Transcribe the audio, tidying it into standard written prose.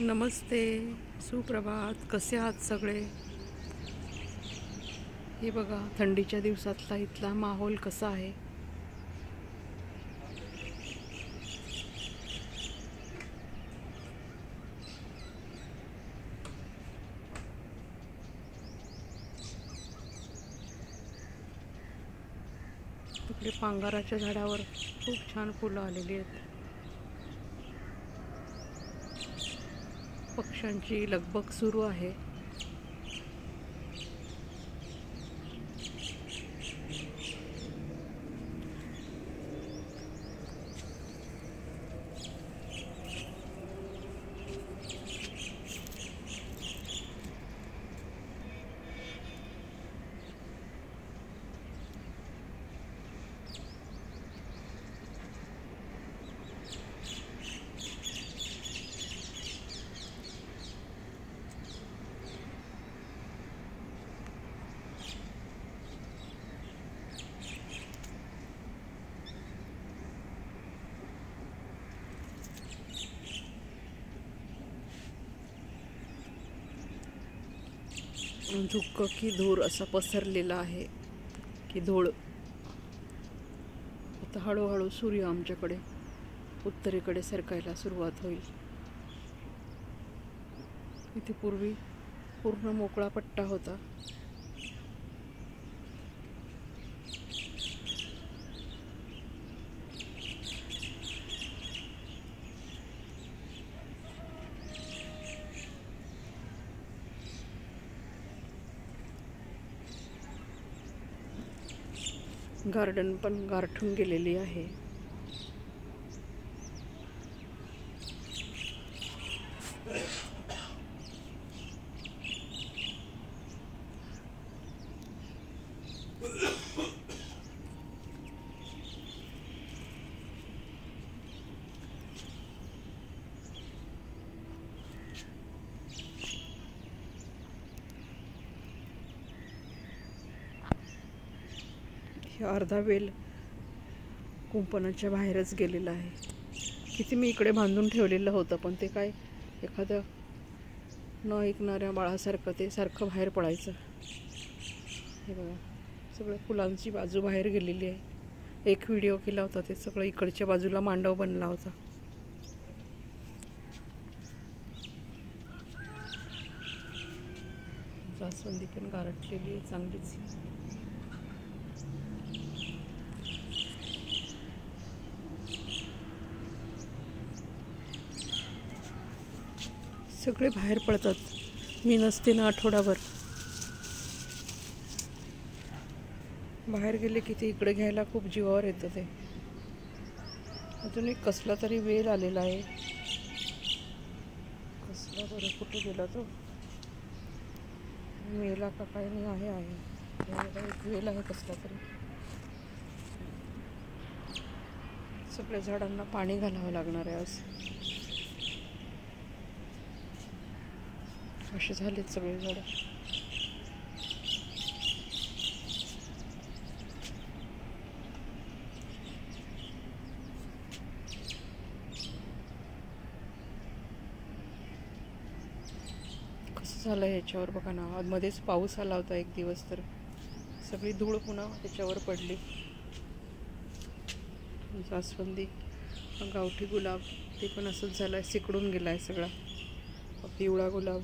नमस्ते, सुप्रभात. कसे आहात सगळे? हे बघा थंडीच्या दिवसातला इथला माहोल कसा आहे. तिकडे पांगाराच्या झाडावर खूप छान फुलं आलेली आहेत. पक्ष्यांची लगबग सुरू आहे. धुक्क की धूर असा पसरलेला आहे की धूळ. आता हळूहळू सूर्य आमच्याकडे उत्तरेकडे सरकायला सुरुवात होईल. इथे पूर्वी पूर्ण मोकळा पट्टा होता. गार्डन पण गारठून गेलेली आहे. हे अर्धा वेल कुंपणाच्या बाहेरच गेलेला आहे. किती मी इकडे बांधून ठेवलेलं होतं, पण ते काय एखाद्या न ऐकणाऱ्या बाळासारखं ते सारखं बाहेर पडायचं. हे बघा सगळं फुलांची बाजू बाहेर गेलेली आहे. एक व्हिडिओ केला होता, ते सगळं इकडच्या बाजूला मांडव बनला होता. जास्वंदी पण गारठलेली आहे चांगलीच. सगळे बाहेर पडतात. मी नसते ना आठवडाभर. बाहेर गेले की ते इकडे घ्यायला खूप जीवावर येतं. ते अजून एक कसला तरी वेल आलेला आहे. कसला बरं, कुठे गेला तो? मेला का काय? नाही आहे एक वेल आहे कसला तरी. सगळ्या झाडांना पाणी घालावं लागणार आहे आज. असे झालेत सगळे झाड. कसं झालं ह्याच्यावर बघा ना. मध्येच पाऊस आला होता एक दिवस, तर सगळी धूळ पुन्हा त्याच्यावर पडली. जास्वंदी, गावठी गुलाब ते पण असंच झालं आहे, सिकडून गेला आहे सगळा. पिवळा गुलाब